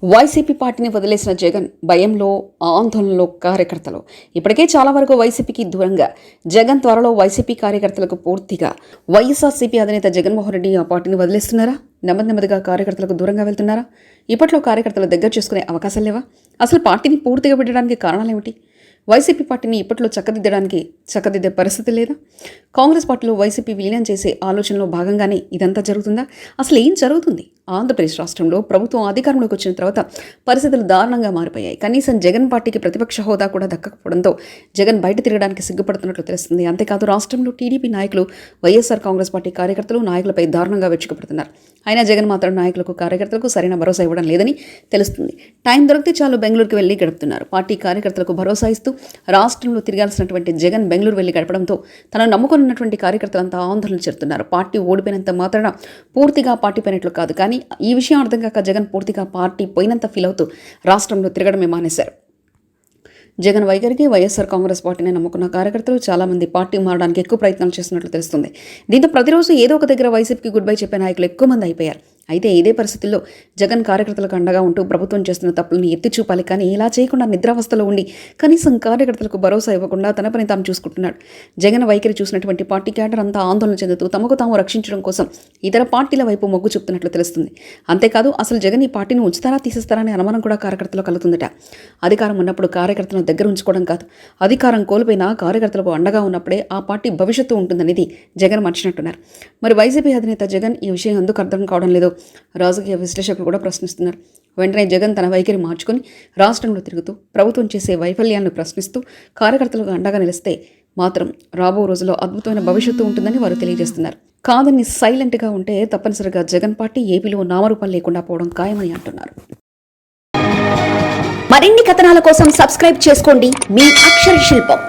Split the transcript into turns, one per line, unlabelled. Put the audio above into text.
YCP పార్టీని వదిలేసిన జగన్ భయంలో, ఆందోళనలో కార్యకర్తలు. ఇప్పటికే చాలా వరకు వైసీపీకి దూరంగా. జగన్ త్వరలో వైసీపీ కార్యకర్తలకు పూర్తిగా. వైఎస్ఆర్సీపీ అధినేత జగన్మోహన్ రెడ్డి ఆ పార్టీని వదిలేస్తున్నారా? నెమ్మదిగా కార్యకర్తలకు దూరంగా వెళ్తున్నారా? ఇప్పట్లో కార్యకర్తల దగ్గర చేసుకునే అవకాశాలు లేవా? అసలు పార్టీని పూర్తిగా పెట్టడానికి కారణాలేమిటి? వైసీపీ పార్టీని ఇప్పట్లో చక్కదిద్దే పరిస్థితి లేదా? కాంగ్రెస్ పార్టీలో వైసీపీ విలీనం చేసే ఆలోచనలో భాగంగానే ఇదంతా జరుగుతుందా? అసలు ఏం జరుగుతుంది? ఆంధ్రప్రదేశ్ రాష్ట్రంలో ప్రభుత్వం అధికారంలోకి వచ్చిన తర్వాత పరిస్థితులు దారుణంగా మారిపోయాయి. కనీసం జగన్ పార్టీకి ప్రతిపక్ష హోదా కూడా దక్కకపోవడంతో జగన్ బయట తిరగడానికి సిగ్గుపడుతున్నట్లు తెలుస్తుంది. అంతేకాదు రాష్ట్రంలో టీడీపీ నాయకులు, వైఎస్ఆర్ కాంగ్రెస్ పార్టీ కార్యకర్తలు నాయకులపై దారుణంగా వెచ్చుకుపడుతున్నారు. అయినా జగన్ మాత్రం నాయకులకు, కార్యకర్తలకు సరైన భరోసా ఇవ్వడం లేదని తెలుస్తుంది. టైం దొరికితే చాలు బెంగళూరుకి వెళ్లి గడుపుతున్నారు. పార్టీ కార్యకర్తలకు భరోసా ఇస్తూ రాష్ట్రంలో తిరగాల్సినటువంటి జగన్ బెంగళూరు వెళ్లి గడపడంతో తనను నమ్ముకున్నటువంటి కార్యకర్తలంతా ఆందోళన చెందుతున్నారు. పార్టీ ఓడిపోయినంత మాత్రాన పూర్తిగా పార్టీ పోయినట్లు కాదు, కానీ ఈ విషయం అర్థం కాక జగన్ పూర్తిగా పార్టీ పోయినంత ఫీల్ అవుతూ రాష్ట్రంలో తిరగడమే మానేశారు. జగన్ వైఖరికి వైఎస్ఆర్ కాంగ్రెస్ పార్టీని నమ్ముకున్న కార్యకర్తలు చాలామంది పార్టీ మారడానికి ఎక్కువ ప్రయత్నాలు చేస్తున్నట్లు తెలుస్తుంది. దీంతో ప్రతిరోజు ఏదో ఒక దగ్గర వైసీపీకి గుడ్ బై చెప్పే నాయకులు ఎక్కువ మంది అయిపోయారు. అయితే ఇదే పరిస్థితుల్లో జగన్ కార్యకర్తలకు అండగా ఉంటూ ప్రభుత్వం చేస్తున్న తప్పులను ఎత్తి చూపాలి, కానీ ఇలా చేయకుండా నిద్రావస్థలో ఉండి కనీసం కార్యకర్తలకు భరోసా ఇవ్వకుండా తన పని తాము చూసుకుంటున్నాడు. జగన్ వైఖరి చూసినటువంటి పార్టీ క్యాడర్ అంతా ఆందోళన చెందుతూ తమకు తాము రక్షించడం కోసం ఇతర పార్టీల వైపు మొగ్గు చూపుతున్నట్లు తెలుస్తుంది. అంతేకాదు అసలు జగన్ ఈ పార్టీని ఉంచుతారా, తీసేస్తారా అనే అనుమానం కూడా కార్యకర్తలు కలుగుతుందట. అధికారం ఉన్నప్పుడు కార్యకర్తలను దగ్గర ఉంచుకోవడం కాదు, అధికారం కోల్పోయినా కార్యకర్తలకు అండగా ఉన్నప్పుడే ఆ పార్టీ భవిష్యత్తు ఉంటుందనేది జగన్ మర్చినట్టున్నారు. మరి వైసీపీ అధినేత జగన్ ఈ విషయం ఎందుకు అర్థం కావడం లేదో రాజకీయ విశ్లేషకులు కూడా ప్రశ్నిస్తున్నారు. వెంటనే జగన్ తన వైఖరి మార్చుకొని రాష్ట్రంలో తిరుగుతూ ప్రభుత్వం చేసే వైఫల్యాలను ప్రశ్నిస్తూ కార్యకర్తలకు అండగా నిలిస్తే మాత్రం రాబో రోజుల్లో అద్భుతమైన భవిష్యత్తు ఉంటుందని వారు తెలియజేస్తున్నారు. కాదని సైలెంట్గా ఉంటే తప్పనిసరిగా జగన్ పార్టీ ఏపీలో నామరూపాలు లేకుండా పోవడం ఖాయమని అంటున్నారు.
మరిన్ని కథనాల కోసం సబ్స్క్రైబ్ చేసుకోండి మీ అక్షర శిల్పం.